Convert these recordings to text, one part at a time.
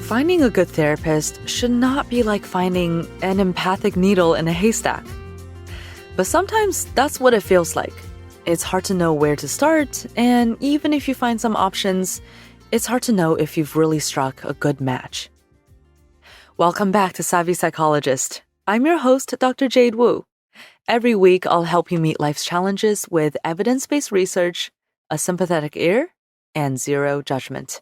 Finding a good therapist should not be like finding an empathic needle in a haystack. But sometimes that's what it feels like. It's hard to know where to start, and even if you find some options, it's hard to know if you've really struck a good match. Welcome back to Savvy Psychologist. I'm your host, Dr. Jade Wu. Every week, I'll help you meet life's challenges with evidence-based research, a sympathetic ear, and zero judgment.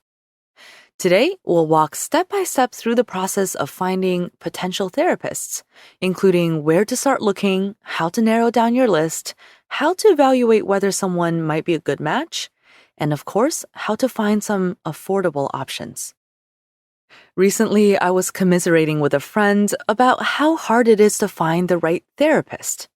Today, we'll walk step by step through the process of finding potential therapists, including where to start looking, how to narrow down your list, how to evaluate whether someone might be a good match, and of course, how to find some affordable options. Recently, I was commiserating with a friend about how hard it is to find the right therapist.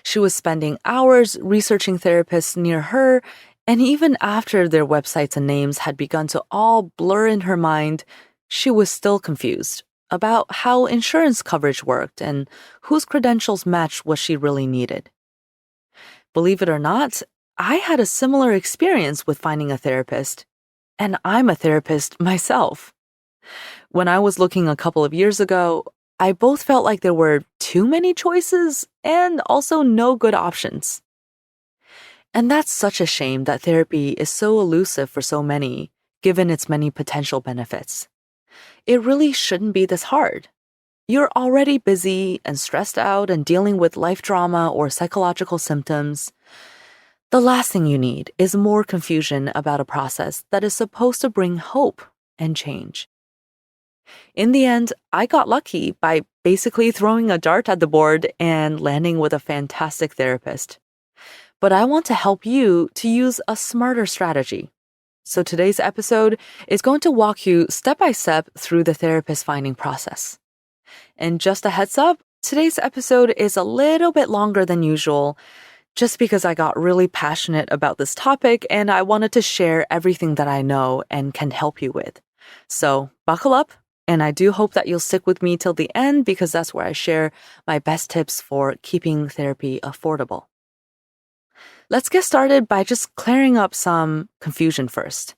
She was spending hours researching therapists near her, and even after their websites and names had begun to all blur in her mind, she was still confused about how insurance coverage worked and whose credentials matched what she really needed. Believe it or not, I had a similar experience with finding a therapist, and I'm a therapist myself. When I was looking a couple of years ago, I both felt like there were too many choices and also no good options. And that's such a shame that therapy is so elusive for so many, given its many potential benefits. It really shouldn't be this hard. You're already busy and stressed out and dealing with life drama or psychological symptoms. The last thing you need is more confusion about a process that is supposed to bring hope and change. In the end, I got lucky by basically throwing a dart at the board and landing with a fantastic therapist. But I want to help you to use a smarter strategy. So today's episode is going to walk you step by step through the therapist finding process. And just a heads up, today's episode is a little bit longer than usual, just because I got really passionate about this topic and I wanted to share everything that I know and can help you with. So buckle up, and I do hope that you'll stick with me till the end because that's where I share my best tips for keeping therapy affordable. Let's get started by just clearing up some confusion first.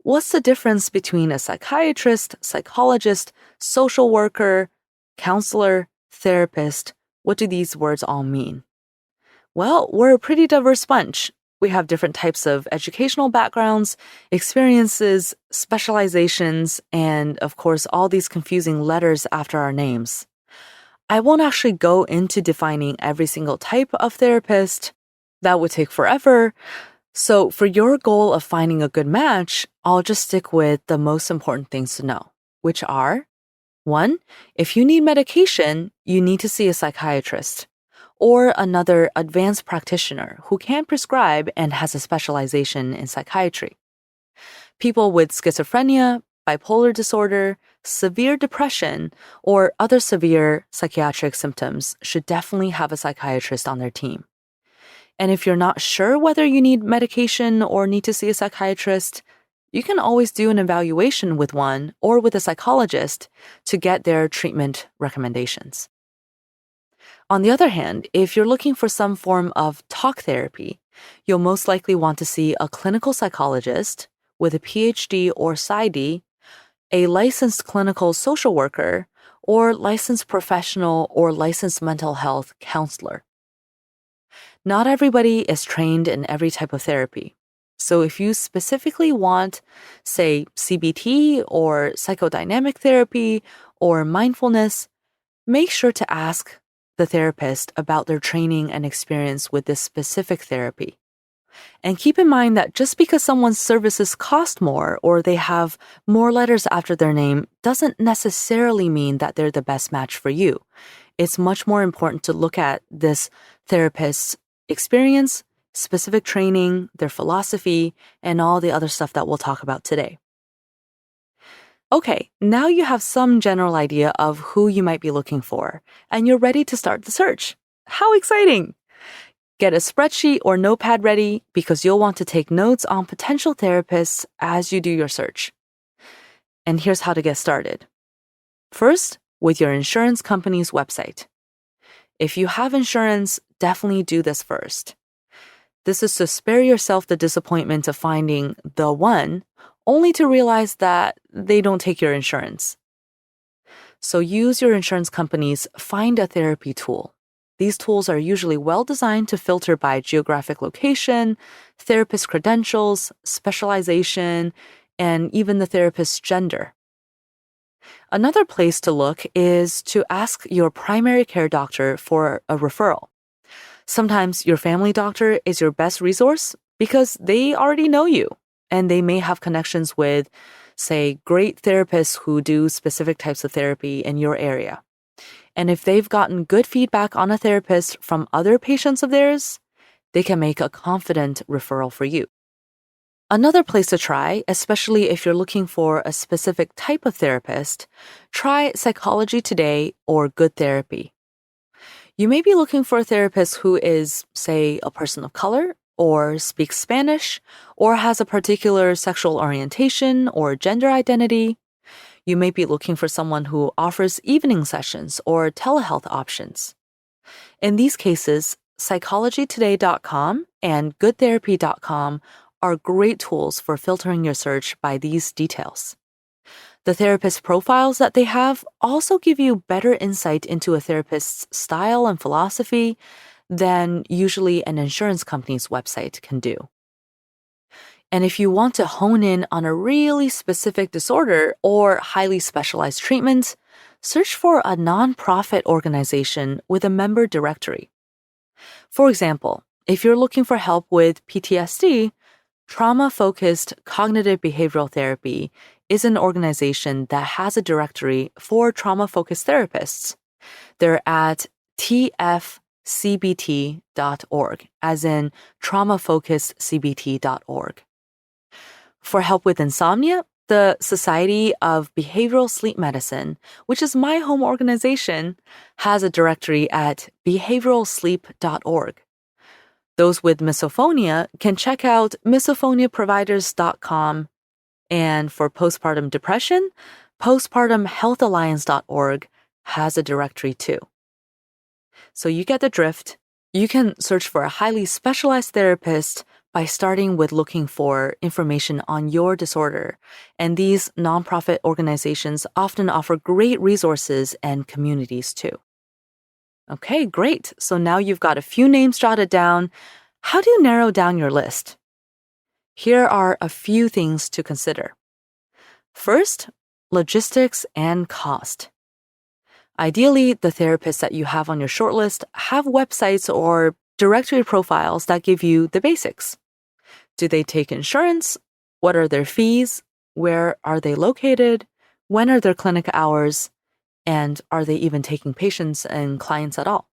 What's the difference between a psychiatrist, psychologist, social worker, counselor, therapist? What do these words all mean? Well, we're a pretty diverse bunch. We have different types of educational backgrounds, experiences, specializations, and of course, all these confusing letters after our names. I won't actually go into defining every single type of therapist. That would take forever. So for your goal of finding a good match, I'll just stick with the most important things to know, which are 1. If you need medication, you need to see a psychiatrist or another advanced practitioner who can prescribe and has a specialization in psychiatry. People with schizophrenia, bipolar disorder, severe depression, or other severe psychiatric symptoms should definitely have a psychiatrist on their team. And if you're not sure whether you need medication or need to see a psychiatrist, you can always do an evaluation with one or with a psychologist to get their treatment recommendations. On the other hand, if you're looking for some form of talk therapy, you'll most likely want to see a clinical psychologist with a PhD or PsyD, a licensed clinical social worker, or licensed professional or licensed mental health counselor. Not everybody is trained in every type of therapy. So if you specifically want, say, CBT or psychodynamic therapy or mindfulness, make sure to ask the therapist about their training and experience with this specific therapy. And keep in mind that just because someone's services cost more or they have more letters after their name doesn't necessarily mean that they're the best match for you. It's much more important to look at this therapist's experience, specific training, their philosophy, and all the other stuff that we'll talk about today. Okay, now you have some general idea of who you might be looking for, and you're ready to start the search. How exciting! Get a spreadsheet or notepad ready because you'll want to take notes on potential therapists as you do your search. And here's how to get started. First, with your insurance company's website. If you have insurance, definitely do this first. This is to spare yourself the disappointment of finding the one, only to realize that they don't take your insurance. So use your insurance company's Find a Therapy tool. These tools are usually well designed to filter by geographic location, therapist credentials, specialization, and even the therapist's gender. Another place to look is to ask your primary care doctor for a referral. Sometimes your family doctor is your best resource because they already know you and they may have connections with, say, great therapists who do specific types of therapy in your area. And if they've gotten good feedback on a therapist from other patients of theirs, they can make a confident referral for you. Another place to try, especially if you're looking for a specific type of therapist, try Psychology Today or Good Therapy. You may be looking for a therapist who is, say, a person of color, or speaks Spanish, or has a particular sexual orientation or gender identity. You may be looking for someone who offers evening sessions or telehealth options. In these cases, psychologytoday.com and goodtherapy.com are great tools for filtering your search by these details. The therapist profiles that they have also give you better insight into a therapist's style and philosophy than usually an insurance company's website can do. And if you want to hone in on a really specific disorder or highly specialized treatment, search for a nonprofit organization with a member directory. For example, if you're looking for help with PTSD, Trauma-Focused Cognitive Behavioral Therapy is an organization that has a directory for trauma-focused therapists. They're at tfcbt.org, as in traumafocusedcbt.org. For help with insomnia, the Society of Behavioral Sleep Medicine, which is my home organization, has a directory at behavioralsleep.org. Those with misophonia can check out misophoniaproviders.com, and for postpartum depression, postpartumhealthalliance.org has a directory too. So you get the drift. You can search for a highly specialized therapist by starting with looking for information on your disorder, and these nonprofit organizations often offer great resources and communities too. Okay, great. So now you've got a few names jotted down. How do you narrow down your list? Here are a few things to consider. First, logistics and cost. Ideally, the therapists that you have on your shortlist have websites or directory profiles that give you the basics. Do they take insurance? What are their fees? Where are they located? When are their clinic hours? And are they even taking patients and clients at all?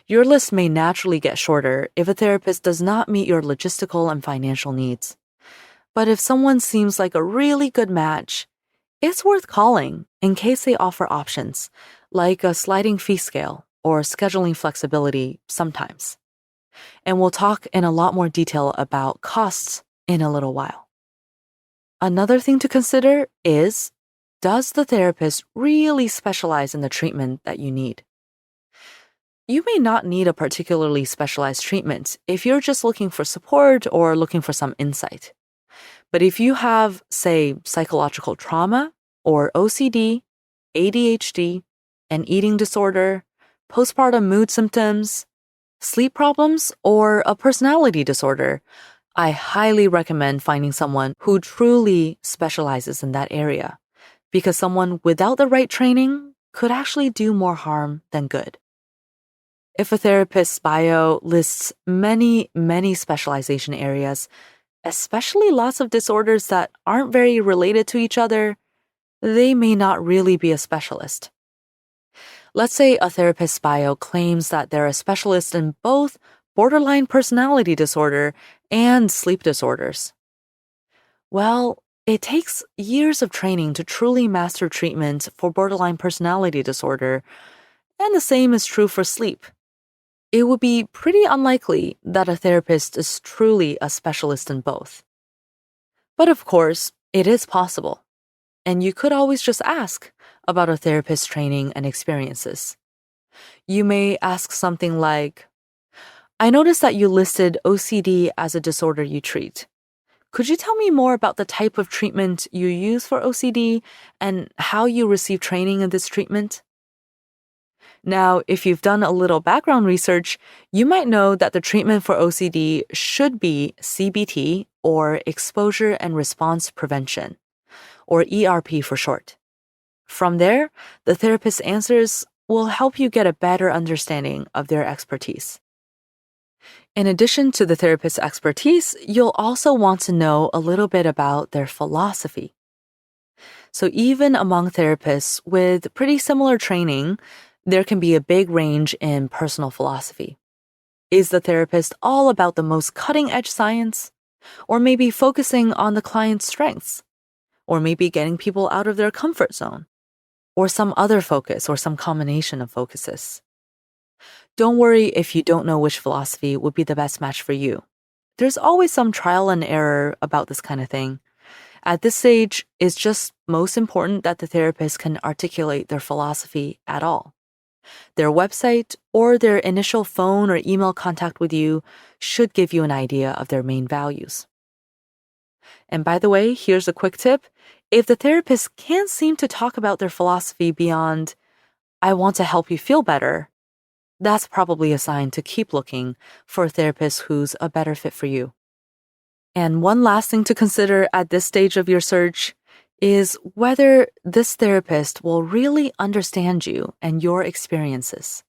Your list may naturally get shorter if a therapist does not meet your logistical and financial needs. But if someone seems like a really good match, it's worth calling in case they offer options, like a sliding fee scale or scheduling flexibility sometimes. And we'll talk in a lot more detail about costs in a little while. Another thing to consider is, does the therapist really specialize in the treatment that you need? You may not need a particularly specialized treatment if you're just looking for support or looking for some insight. But if you have, say, psychological trauma or OCD, ADHD, an eating disorder, postpartum mood symptoms, sleep problems, or a personality disorder, I highly recommend finding someone who truly specializes in that area, because someone without the right training could actually do more harm than good. If a therapist's bio lists many specialization areas, especially lots of disorders that aren't very related to each other, they may not really be a specialist. Let's say a therapist's bio claims that they're a specialist in both borderline personality disorder and sleep disorders. Well, it takes years of training to truly master treatment for borderline personality disorder, and the same is true for sleep. It would be pretty unlikely that a therapist is truly a specialist in both. But of course, it is possible, and you could always just ask about a therapist's training and experiences. You may ask something like, I noticed that you listed OCD as a disorder you treat. Could you tell me more about the type of treatment you use for OCD and how you receive training in this treatment? Now, if you've done a little background research, you might know that the treatment for OCD should be CBT, or exposure and response prevention, or ERP for short. From there, the therapist's answers will help you get a better understanding of their expertise. In addition to the therapist's expertise, you'll also want to know a little bit about their philosophy. So even among therapists with pretty similar training, there can be a big range in personal philosophy. Is the therapist all about the most cutting-edge science? Or maybe focusing on the client's strengths? Or maybe getting people out of their comfort zone? Or some other focus or some combination of focuses? Don't worry if you don't know which philosophy would be the best match for you. There's always some trial and error about this kind of thing. At this stage, it's just most important that the therapist can articulate their philosophy at all. Their website or their initial phone or email contact with you should give you an idea of their main values. And by the way, here's a quick tip. If the therapist can't seem to talk about their philosophy beyond, "I want to help you feel better," that's probably a sign to keep looking for a therapist who's a better fit for you. And one last thing to consider at this stage of your search is whether this therapist will really understand you and your experiences.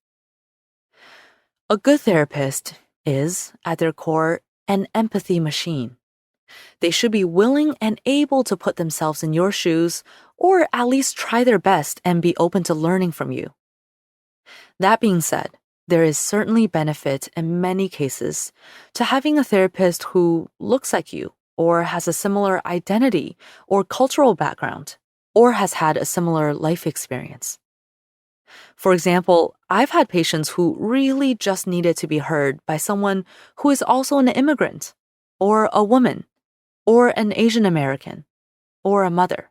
A good therapist is, at their core, an empathy machine. They should be willing and able to put themselves in your shoes, or at least try their best and be open to learning from you. That being said, there is certainly benefit in many cases to having a therapist who looks like you, or has a similar identity or cultural background, or has had a similar life experience. For example, I've had patients who really just needed to be heard by someone who is also an immigrant, or a woman, or an Asian American, or a mother.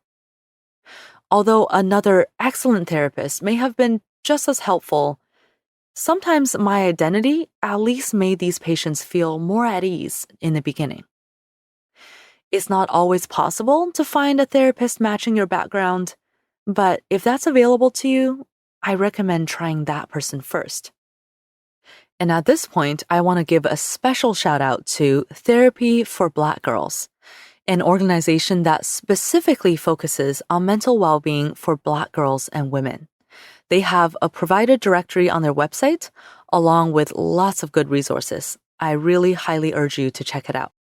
Although another excellent therapist may have been just as helpful, sometimes my identity at least made these patients feel more at ease in the beginning. It's not always possible to find a therapist matching your background, but if that's available to you, I recommend trying that person first. And at this point, I want to give a special shout out to Therapy for Black Girls, an organization that specifically focuses on mental well-being for Black girls and women. They have a provided directory on their website, along with lots of good resources. I really highly urge you to check it out.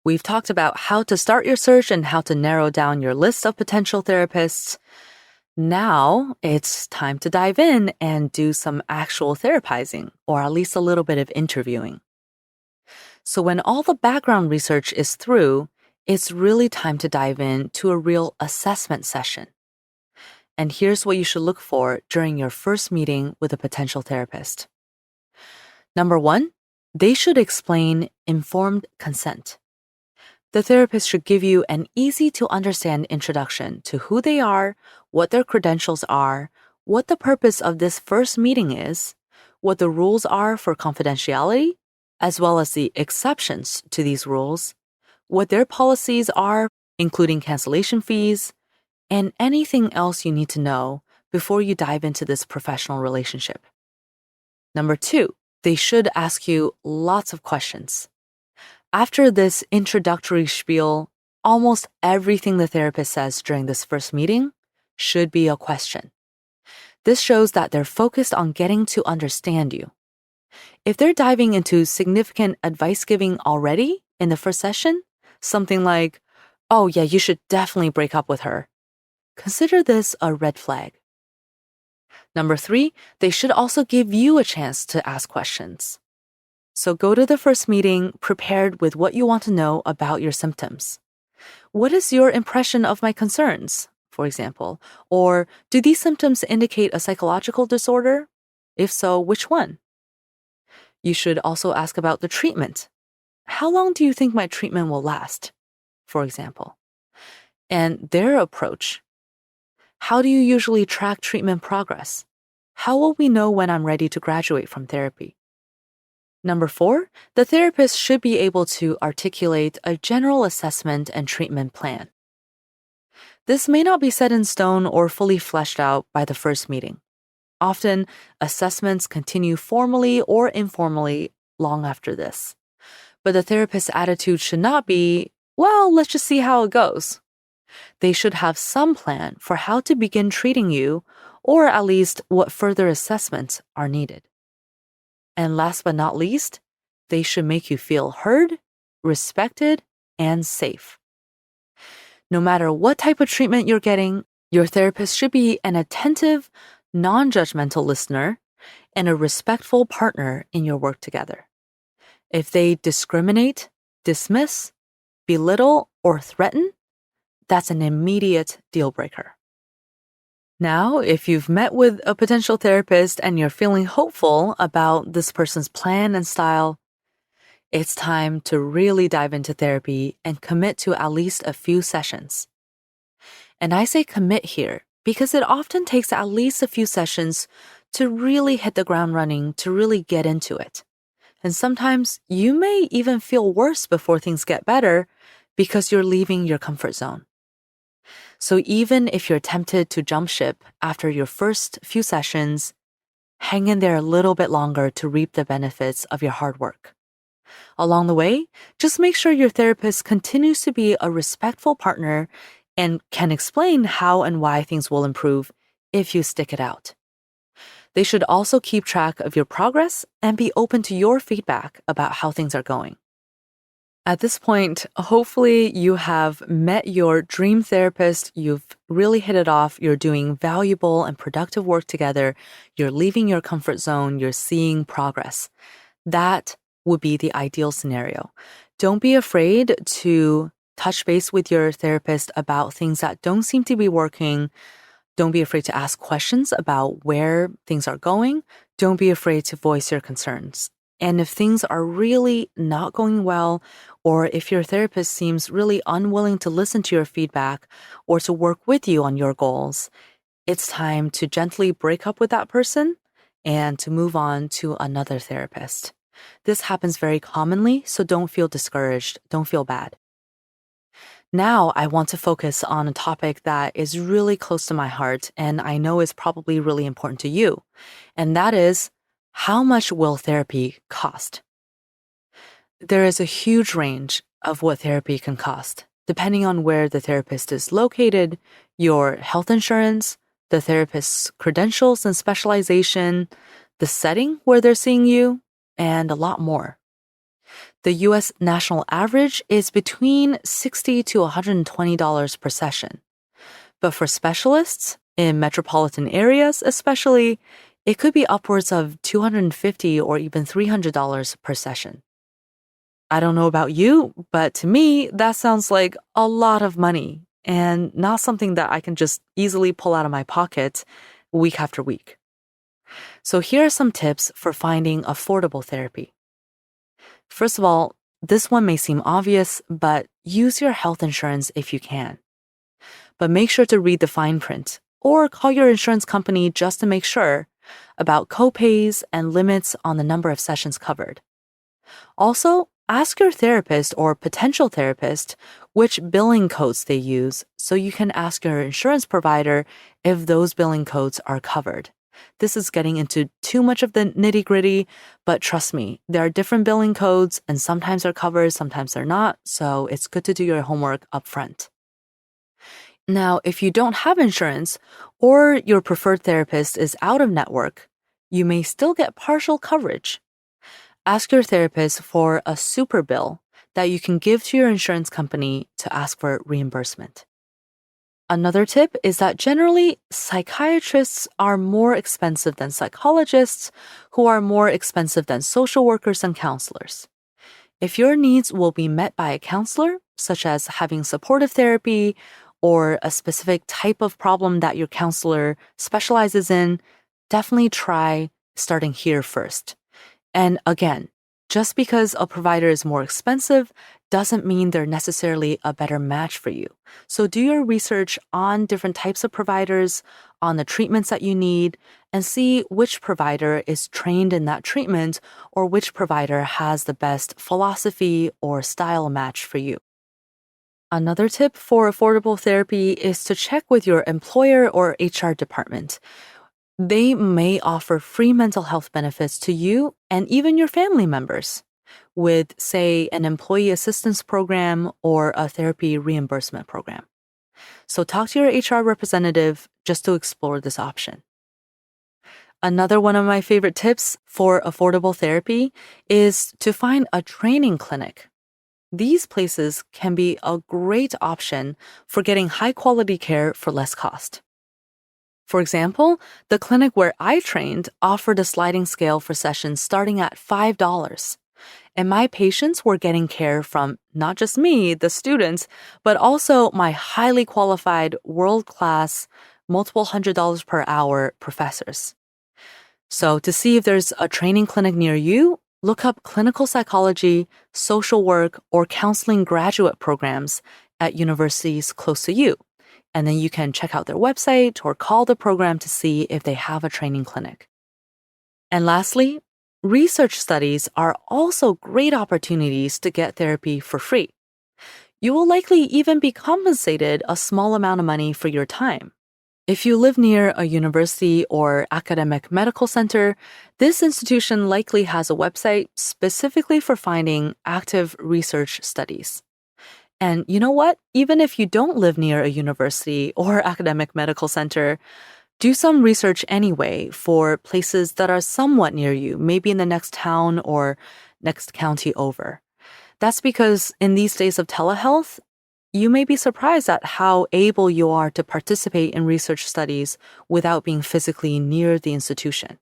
We've talked about how to start your search and how to narrow down your list of potential therapists. Now it's time to dive in and do some actual therapizing, or at least a little bit of interviewing. So when all the background research is through, it's really time to dive in to a real assessment session. And here's what you should look for during your first meeting with a potential therapist. Number 1, they should explain informed consent. The therapist should give you an easy-to-understand introduction to who they are, what their credentials are, what the purpose of this first meeting is, what the rules are for confidentiality, as well as the exceptions to these rules, what their policies are, including cancellation fees, and anything else you need to know before you dive into this professional relationship. Number 2, they should ask you lots of questions. After this introductory spiel, almost everything the therapist says during this first meeting should be a question. This shows that they're focused on getting to understand you. If they're diving into significant advice giving already in the first session, something like, "Oh yeah, you should definitely break up with her," consider this a red flag. Number 3, they should also give you a chance to ask questions. So go to the first meeting prepared with what you want to know about your symptoms. What is your impression of my concerns, for example? Or do these symptoms indicate a psychological disorder? If so, which one? You should also ask about the treatment. How long do you think my treatment will last, for example? And their approach. How do you usually track treatment progress? How will we know when I'm ready to graduate from therapy? Number 4, the therapist should be able to articulate a general assessment and treatment plan. This may not be set in stone or fully fleshed out by the first meeting. Often, assessments continue formally or informally long after this. But the therapist's attitude should not be, well, let's just see how it goes. They should have some plan for how to begin treating you, or at least what further assessments are needed. And last but not least, they should make you feel heard, respected, and safe. No matter what type of treatment you're getting, your therapist should be an attentive, non-judgmental listener and a respectful partner in your work together. If they discriminate, dismiss, belittle, or threaten, that's an immediate deal breaker. Now, if you've met with a potential therapist and you're feeling hopeful about this person's plan and style, it's time to really dive into therapy and commit to at least a few sessions. And I say commit here because it often takes at least a few sessions to really hit the ground running, to really get into it. And sometimes you may even feel worse before things get better because you're leaving your comfort zone. So even if you're tempted to jump ship after your first few sessions, hang in there a little bit longer to reap the benefits of your hard work. Along the way, just make sure your therapist continues to be a respectful partner and can explain how and why things will improve if you stick it out. They should also keep track of your progress and be open to your feedback about how things are going. At this point, hopefully you have met your dream therapist, you've really hit it off, you're doing valuable and productive work together, you're leaving your comfort zone, you're seeing progress. That would be the ideal scenario. Don't be afraid to touch base with your therapist about things that don't seem to be working. Don't be afraid to ask questions about where things are going. Don't be afraid to voice your concerns. And if things are really not going well, or if your therapist seems really unwilling to listen to your feedback or to work with you on your goals, it's time to gently break up with that person and to move on to another therapist. This happens very commonly, so don't feel discouraged. Don't feel bad. Now, I want to focus on a topic that is really close to my heart, and I know is probably really important to you, and that is, how much will therapy cost? There is a huge range of what therapy can cost, depending on where the therapist is located, your health insurance, the therapist's credentials and specialization, the setting where they're seeing you, and a lot more. The U.S. national average is between $60 to $120 per session. But for specialists, in metropolitan areas especially, it could be upwards of $250 or even $300 per session. I don't know about you, but to me, that sounds like a lot of money and not something that I can just easily pull out of my pocket week after week. So here are some tips for finding affordable therapy. First of all, this one may seem obvious, but use your health insurance if you can. But make sure to read the fine print or call your insurance company just to make sure about copays and limits on the number of sessions covered. Also, ask your therapist or potential therapist which billing codes they use so you can ask your insurance provider if those billing codes are covered. This is getting into too much of the nitty-gritty, but trust me, there are different billing codes and sometimes they're covered, sometimes they're not, so it's good to do your homework up front. Now, if you don't have insurance or your preferred therapist is out of network, you may still get partial coverage. Ask your therapist for a super bill that you can give to your insurance company to ask for reimbursement. Another tip is that generally, psychiatrists are more expensive than psychologists, who are more expensive than social workers and counselors. If your needs will be met by a counselor, such as having supportive therapy or a specific type of problem that your counselor specializes in, definitely try starting here first. And again, just because a provider is more expensive doesn't mean they're necessarily a better match for you. So do your research on different types of providers, on the treatments that you need, and see which provider is trained in that treatment or which provider has the best philosophy or style match for you. Another tip for affordable therapy is to check with your employer or HR department. They may offer free mental health benefits to you and even your family members with, say, an employee assistance program or a therapy reimbursement program. So talk to your HR representative just to explore this option. Another one of my favorite tips for affordable therapy is to find a training clinic. These places can be a great option for getting high-quality care for less cost. For example, the clinic where I trained offered a sliding scale for sessions starting at $5. And my patients were getting care from not just me, the students, but also my highly qualified, world-class, multiple $100s per hour professors. So to see if there's a training clinic near you, look up clinical psychology, social work, or counseling graduate programs at universities close to you. And then you can check out their website or call the program to see if they have a training clinic. And lastly, research studies are also great opportunities to get therapy for free. You will likely even be compensated a small amount of money for your time. If you live near a university or academic medical center, this institution likely has a website specifically for finding active research studies. And you know what? Even if you don't live near a university or academic medical center, do some research anyway for places that are somewhat near you, maybe in the next town or next county over. That's because in these days of telehealth, you may be surprised at how able you are to participate in research studies without being physically near the institution.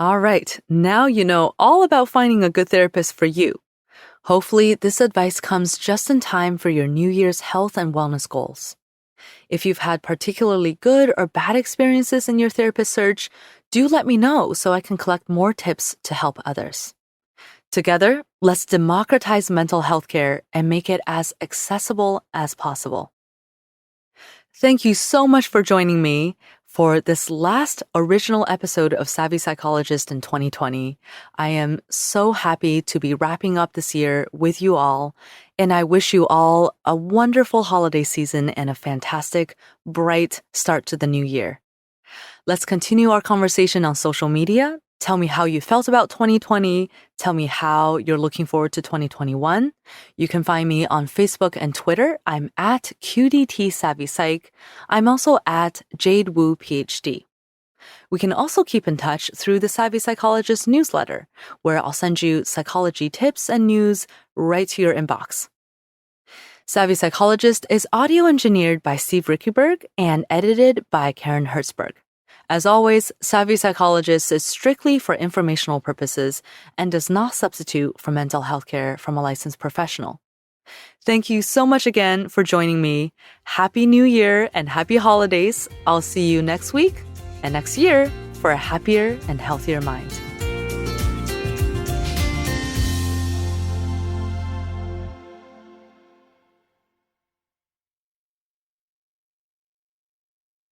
All right, now you know all about finding a good therapist for you. Hopefully, this advice comes just in time for your New Year's health and wellness goals. If you've had particularly good or bad experiences in your therapist search, do let me know so I can collect more tips to help others. Together, let's democratize mental health care and make it as accessible as possible. Thank you so much for joining me for this last original episode of Savvy Psychologist in 2020. I am so happy to be wrapping up this year with you all, and I wish you all a wonderful holiday season and a fantastic, bright start to the new year. Let's continue our conversation on social media. Tell me how you felt about 2020. Tell me how you're looking forward to 2021. You can find me on Facebook and Twitter. I'm at QDT Savvy Psych. I'm also at Jade Wu PhD. We can also keep in touch through the Savvy Psychologist newsletter, where I'll send you psychology tips and news right to your inbox. Savvy Psychologist is audio engineered by Steve Rickeberg and edited by Karen Hertzberg. As always, Savvy Psychologist is strictly for informational purposes and does not substitute for mental health care from a licensed professional. Thank you so much again for joining me. Happy New Year and happy holidays. I'll see you next week and next year for a happier and healthier mind.